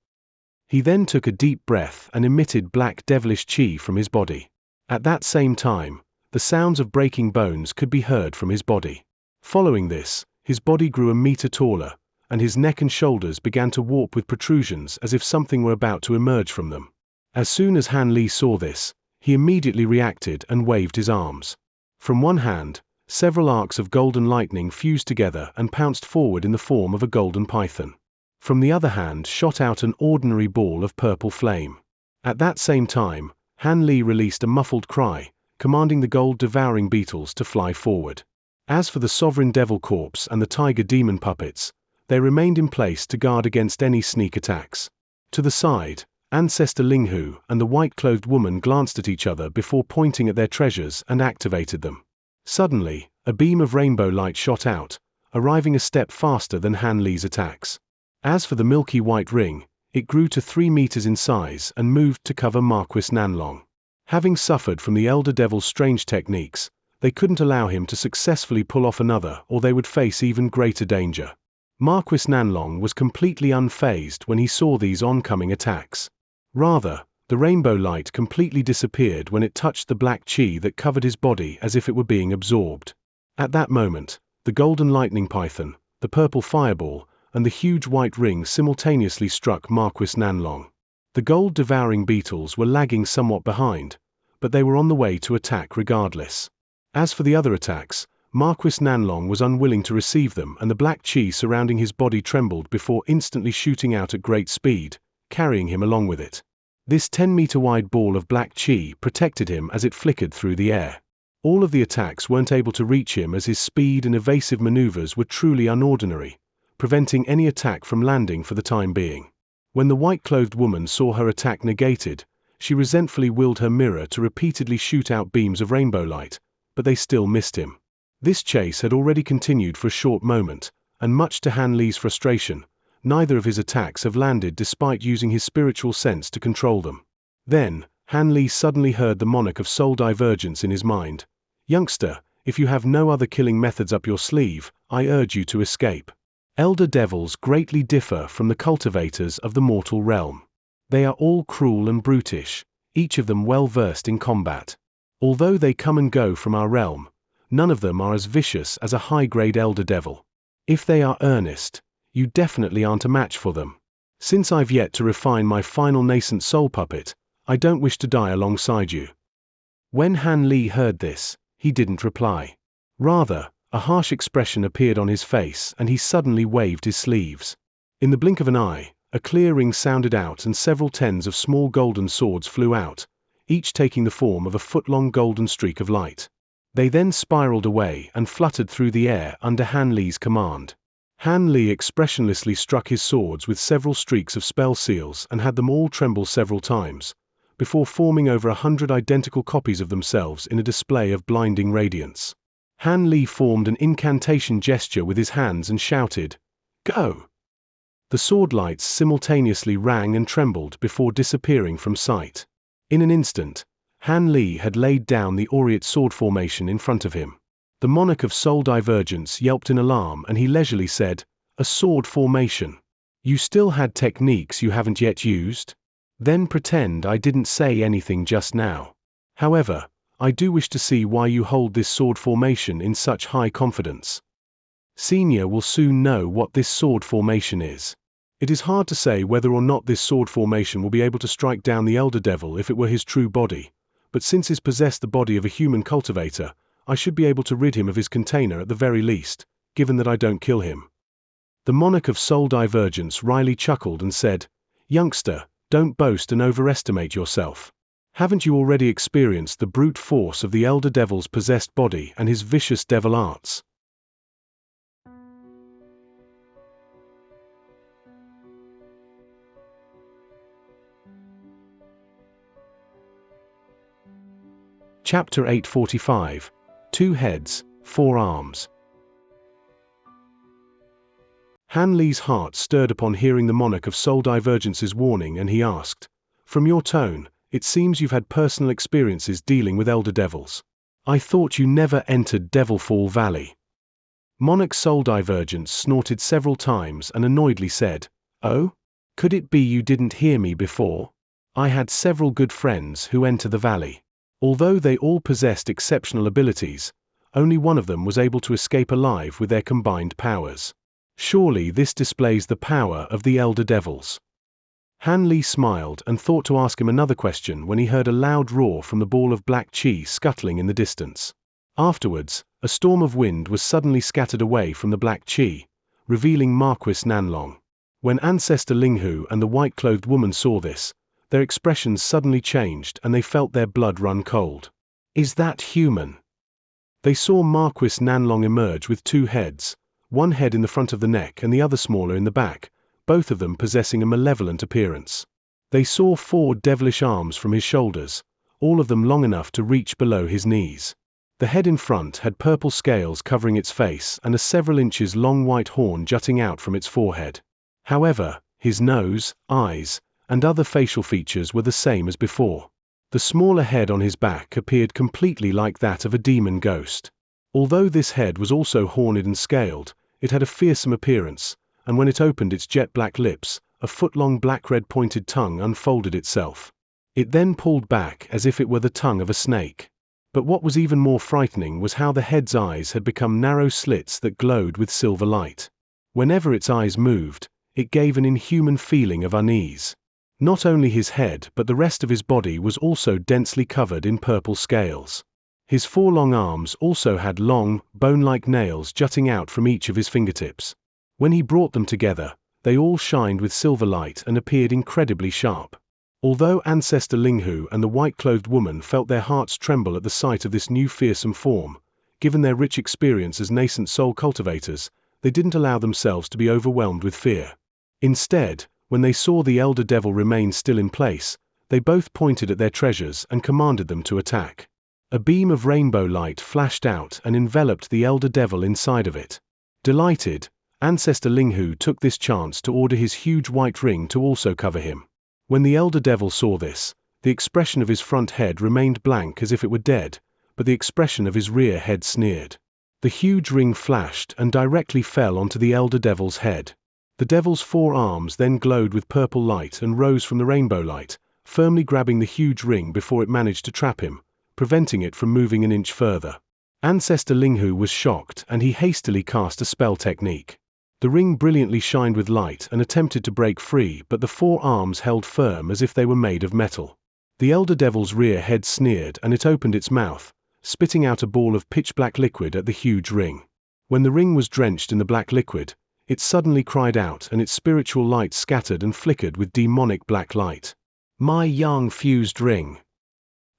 [SPEAKER 1] He then took a deep breath and emitted black devilish chi from his body. At that same time, the sounds of breaking bones could be heard from his body. Following this, his body grew a meter taller, and his neck and shoulders began to warp with protrusions as if something were about to emerge from them. As soon as Han Li saw this, he immediately reacted and waved his arms. From one hand, several arcs of golden lightning fused together and pounced forward in the form of a golden python. From the other hand shot out an ordinary ball of purple flame. At that same time, Han Li released a muffled cry, commanding the gold-devouring beetles to fly forward. As for the sovereign devil corpse and the tiger demon puppets, they remained in place to guard against any sneak attacks. To the side, Ancestor Linghu and the white-clothed woman glanced at each other before pointing at their treasures and activated them. Suddenly, a beam of rainbow light shot out, arriving a step faster than Han Li's attacks. As for the milky white ring, it grew to 3 meters in size and moved to cover Marquis Nanlong. Having suffered from the elder devil's strange techniques, they couldn't allow him to successfully pull off another or they would face even greater danger. Marquis Nanlong was completely unfazed when he saw these oncoming attacks. Rather, the rainbow light completely disappeared when it touched the black chi that covered his body as if it were being absorbed. At that moment, the golden lightning python, the purple fireball, and the huge white ring simultaneously struck Marquis Nanlong. The gold-devouring beetles were lagging somewhat behind, but they were on the way to attack regardless. As for the other attacks, Marquis Nanlong was unwilling to receive them and the black chi surrounding his body trembled before instantly shooting out at great speed, carrying him along with it. This 10-meter-wide ball of black chi protected him as it flickered through the air. All of the attacks weren't able to reach him as his speed and evasive maneuvers were truly unordinary, preventing any attack from landing for the time being. When the white-clothed woman saw her attack negated, she resentfully willed her mirror to repeatedly shoot out beams of rainbow light, but they still missed him. This chase had already continued for a short moment, and much to Han Li's frustration, neither of his attacks have landed despite using his spiritual sense to control them. Then, Han Li suddenly heard the monarch of soul divergence in his mind. "Youngster, if you have no other killing methods up your sleeve, I urge you to escape." Elder devils greatly differ from the cultivators of the mortal realm. They are all cruel and brutish, each of them well versed in combat. Although they come and go from our realm, none of them are as vicious as a high-grade elder devil. If they are earnest, you definitely aren't a match for them. Since I've yet to refine my final nascent soul puppet, I don't wish to die alongside you. When Han Li heard this, he didn't reply. Rather, A harsh expression appeared on his face, and he suddenly waved his sleeves. In the blink of an eye, a clear ring sounded out and several tens of small golden swords flew out, each taking the form of a foot-long golden streak of light. They then spiraled away and fluttered through the air under Han Li's command. Han Li expressionlessly struck his swords with several streaks of spell seals and had them all tremble several times, before forming over 100 identical copies of themselves in a display of blinding radiance. Han Li formed an incantation gesture with his hands and shouted, "Go!" The sword lights simultaneously rang and trembled before disappearing from sight. In an instant, Han Li had laid down the aureate sword formation in front of him. The monarch of Soul Divergence yelped in alarm and he leisurely said, "A sword formation? You still had techniques you haven't yet used? Then pretend I didn't say anything just now. However, I do wish to see why you hold this sword formation in such high confidence. Xianxia will soon know what this sword formation is. It is hard to say whether or not this sword formation will be able to strike down the Elder Devil if it were his true body, but since it possessed the body of a human cultivator, I should be able to rid him of his container at the very least, given that I don't kill him." The monarch of Soul Divergence wryly chuckled and said, "Youngster, don't boast and overestimate yourself. Haven't you already experienced the brute force of the Elder Devil's possessed body and his vicious devil arts?" Chapter 845. 2 Heads, 4 Arms. Han Li's heart stirred upon hearing the monarch of Soul Divergence's warning, and he asked, "From your tone, it seems you've had personal experiences dealing with Elder Devils. I thought you never entered Devilfall Valley." Monarch Soul Divergence snorted several times and annoyedly said, "Oh? Could it be you didn't hear me before? I had several good friends who enter the valley. Although they all possessed exceptional abilities, only one of them was able to escape alive with their combined powers. Surely this displays the power of the Elder Devils." Han Li smiled and thought to ask him another question when he heard a loud roar from the ball of black chi scuttling in the distance. Afterwards, a storm of wind was suddenly scattered away from the black chi, revealing Marquis Nanlong. When Ancestor Linghu and the white-clothed woman saw this, their expressions suddenly changed and they felt their blood run cold. "Is that human?" They saw Marquis Nanlong emerge with 2 heads, one head in the front of the neck and the other smaller in the back, both of them possessing a malevolent appearance. They saw 4 devilish arms from his shoulders, all of them long enough to reach below his knees. The head in front had purple scales covering its face and a several inches long white horn jutting out from its forehead. However, his nose, eyes, and other facial features were the same as before. The smaller head on his back appeared completely like that of a demon ghost. Although this head was also horned and scaled, it had a fearsome appearance, and when it opened its jet-black lips, a foot-long black-red pointed tongue unfolded itself. It then pulled back as if it were the tongue of a snake. But what was even more frightening was how the head's eyes had become narrow slits that glowed with silver light. Whenever its eyes moved, it gave an inhuman feeling of unease. Not only his head but the rest of his body was also densely covered in purple scales. His 4 long arms also had long, bone-like nails jutting out from each of his fingertips. When he brought them together, they all shined with silver light and appeared incredibly sharp. Although Ancestor Linghu and the white-clothed woman felt their hearts tremble at the sight of this new fearsome form, given their rich experience as nascent soul cultivators, they didn't allow themselves to be overwhelmed with fear. Instead, when they saw the Elder Devil remain still in place, they both pointed at their treasures and commanded them to attack. A beam of rainbow light flashed out and enveloped the Elder Devil inside of it. Delighted, Ancestor Linghu took this chance to order his huge white ring to also cover him. When the Elder Devil saw this, the expression of his front head remained blank as if it were dead, but the expression of his rear head sneered. The huge ring flashed and directly fell onto the Elder Devil's head. The devil's 4 arms then glowed with purple light and rose from the rainbow light, firmly grabbing the huge ring before it managed to trap him, preventing it from moving an inch further. Ancestor Linghu was shocked and he hastily cast a spell technique. The ring brilliantly shined with light and attempted to break free, but the 4 arms held firm as if they were made of metal. The Elder Devil's rear head sneered and it opened its mouth, spitting out a ball of pitch-black liquid at the huge ring. When the ring was drenched in the black liquid, it suddenly cried out and its spiritual light scattered and flickered with demonic black light. "My yang fused ring!"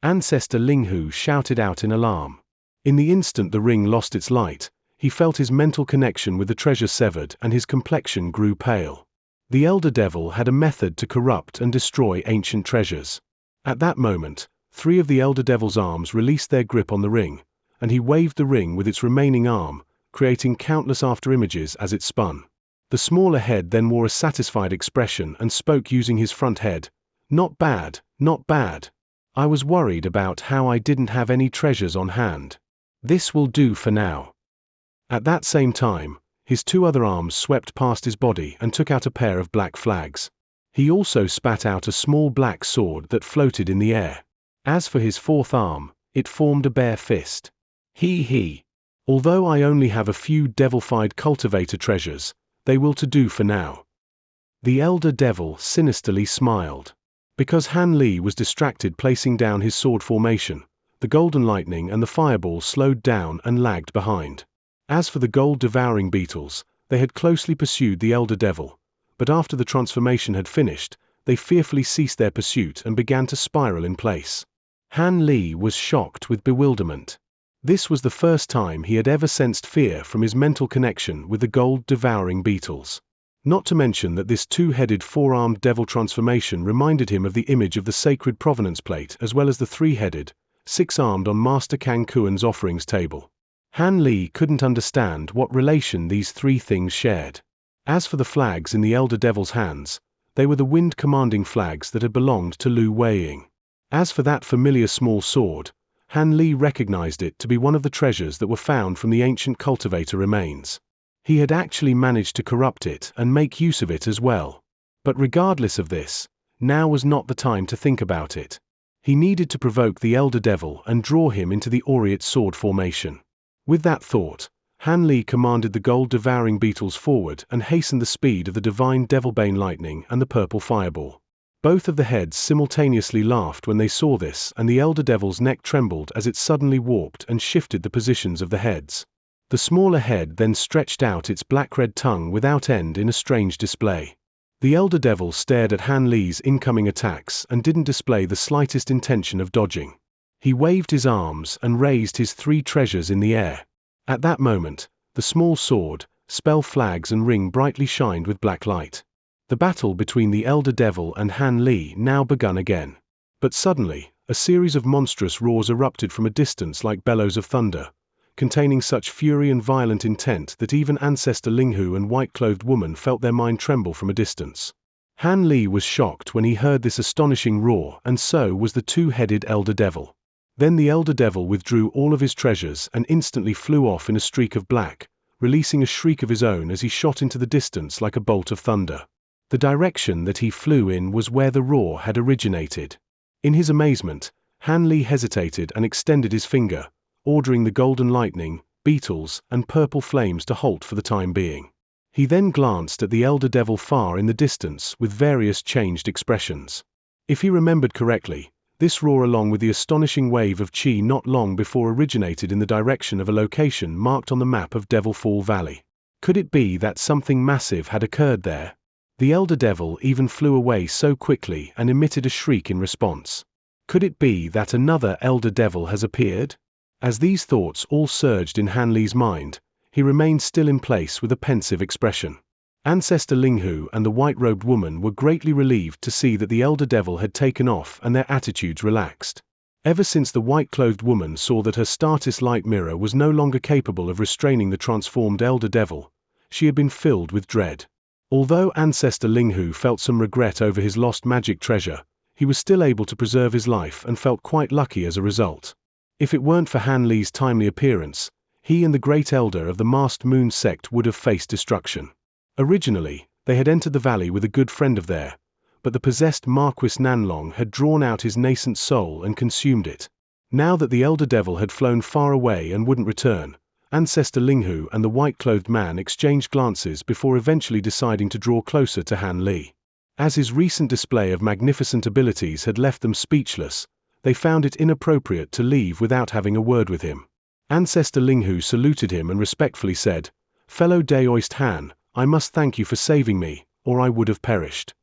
[SPEAKER 1] Ancestor Linghu shouted out in alarm. In the instant the ring lost its light, he felt his mental connection with the treasure severed and his complexion grew pale. The elder devil had a method to corrupt and destroy ancient treasures. At that moment, 3 of the elder devil's arms released their grip on the ring, and he waved the ring with its remaining arm, creating countless afterimages as it spun. The smaller head then wore a satisfied expression and spoke using his front head. "Not bad, not bad. I was worried about how I didn't have any treasures on hand. This will do for now." At that same time, his 2 other arms swept past his body and took out a pair of black flags. He also spat out a small black sword that floated in the air. As for his 4th arm, it formed a bare fist. He. Although I only have a few devil-fied cultivator treasures, they will to do for now. The elder devil sinisterly smiled. Because Han Li was distracted placing down his sword formation, the golden lightning and the fireball slowed down and lagged behind. As for the gold-devouring beetles, they had closely pursued the elder devil, but after the transformation had finished, they fearfully ceased their pursuit and began to spiral in place. Han Li was shocked with bewilderment. This was the first time he had ever sensed fear from his mental connection with the gold-devouring beetles. Not to mention that this 2-headed 4-armed devil transformation reminded him of the image of the sacred provenance plate as well as the 3-headed, 6-armed on Master Kang Kuan's offerings table. Han Li couldn't understand what relation these 3 things shared. As for the flags in the elder devil's hands, they were the wind-commanding flags that had belonged to Lu Weiying. As for that familiar small sword, Han Li recognized it to be one of the treasures that were found from the ancient cultivator remains. He had actually managed to corrupt it and make use of it as well. But regardless of this, now was not the time to think about it. He needed to provoke the elder devil and draw him into the aureate sword formation. With that thought, Han Li commanded the gold-devouring beetles forward and hastened the speed of the divine devilbane lightning and the purple fireball. Both of the heads simultaneously laughed when they saw this, and the elder devil's neck trembled as it suddenly warped and shifted the positions of the heads. The smaller head then stretched out its black-red tongue without end in a strange display. The elder devil stared at Han Li's incoming attacks and didn't display the slightest intention of dodging. He waved his arms and raised his 3 treasures in the air. At that moment, the small sword, spell flags and ring brightly shined with black light. The battle between the elder devil and Han Li now begun again. But suddenly, a series of monstrous roars erupted from a distance like bellows of thunder, containing such fury and violent intent that even Ancestor Linghu and white-clothed woman felt their mind tremble from a distance. Han Li was shocked when he heard this astonishing roar, and so was the 2-headed elder devil. Then the elder devil withdrew all of his treasures and instantly flew off in a streak of black, releasing a shriek of his own as he shot into the distance like a bolt of thunder. The direction that he flew in was where the roar had originated. In his amazement, Han Li hesitated and extended his finger, ordering the golden lightning, beetles, and purple flames to halt for the time being. He then glanced at the elder devil far in the distance with various changed expressions. If he remembered correctly, this roar along with the astonishing wave of chi not long before originated in the direction of a location marked on the map of Devil Fall Valley. Could it be that something massive had occurred there? The elder devil even flew away so quickly and emitted a shriek in response. Could it be that another elder devil has appeared? As these thoughts all surged in Han Li's mind, he remained still in place with a pensive expression. Ancestor Linghu and the white-robed woman were greatly relieved to see that the elder devil had taken off and their attitudes relaxed. Ever since the white-clothed woman saw that her status light mirror was no longer capable of restraining the transformed elder devil, she had been filled with dread. Although Ancestor Linghu felt some regret over his lost magic treasure, he was still able to preserve his life and felt quite lucky as a result. If it weren't for Han Li's timely appearance, he and the great elder of the masked moon sect would have faced destruction. Originally, they had entered the valley with a good friend of theirs, but the possessed Marquis Nanlong had drawn out his nascent soul and consumed it. Now that the elder devil had flown far away and wouldn't return, Ancestor Linghu and the white-clothed man exchanged glances before eventually deciding to draw closer to Han Li. As his recent display of magnificent abilities had left them speechless, they found it inappropriate to leave without having a word with him. Ancestor Linghu saluted him and respectfully said, "Fellow Daoist Han, I must thank you for saving me, or I would have perished."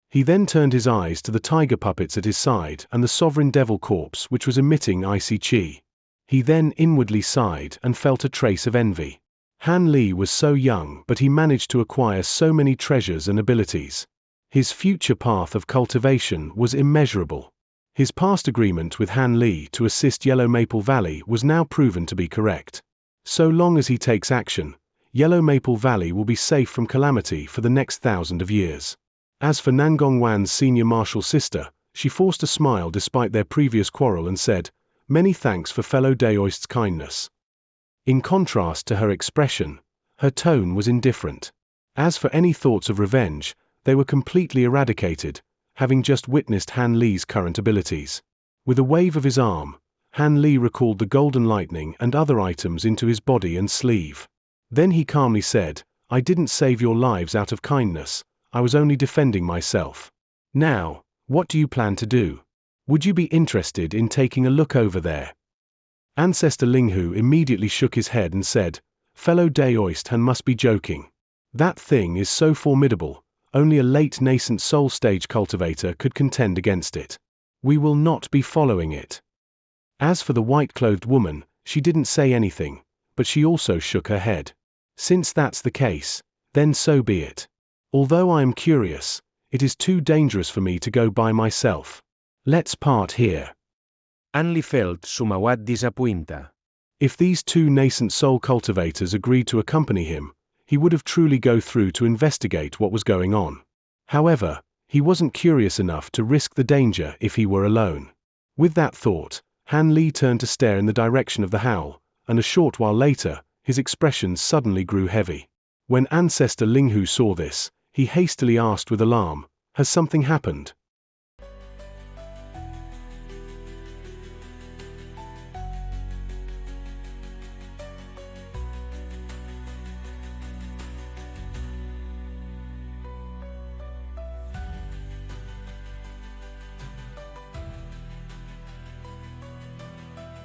[SPEAKER 1] He then turned his eyes to the tiger puppets at his side and the sovereign devil corpse which was emitting icy chi. He then inwardly sighed and felt a trace of envy. Han Li was so young, but he managed to acquire so many treasures and abilities. His future path of cultivation was immeasurable. His past agreement with Han Li to assist Yellow Maple Valley was now proven to be correct. So long as he takes action, Yellow Maple Valley will be safe from calamity for the next 1,000 of years. As for Nangong Wan's senior martial sister, she forced a smile despite their previous quarrel and said, "Many thanks for fellow Daoist's kindness." In contrast to her expression, her tone was indifferent. As for any thoughts of revenge, they were completely eradicated, having just witnessed Han Li's current abilities. With a wave of his arm, Han Li recalled the golden lightning and other items into his body and sleeve. Then he calmly said, "I didn't save your lives out of kindness, I was only defending myself. Now, what do you plan to do? Would you be interested in taking a look over there?" Ancestor Linghu immediately shook his head and said, "Fellow Daoist Han must be joking. That thing is so formidable, only a late nascent soul stage cultivator could contend against it. We will not be following it." As for the white-clothed woman, she didn't say anything, but she also shook her head. "Since that's the case, then so be it. Although I am curious, it is too dangerous for me to go by myself. Let's part here."
[SPEAKER 2] Han Li felt somewhat disappointed.
[SPEAKER 1] If these two nascent soul cultivators agreed to accompany him, he would have truly go through to investigate what was going on. However, he wasn't curious enough to risk the danger if he were alone. With that thought, Han Li turned to stare in the direction of the howl, and a short while later, his expression suddenly grew heavy. When Ancestor Linghu saw this, he hastily asked with alarm, "Has something happened?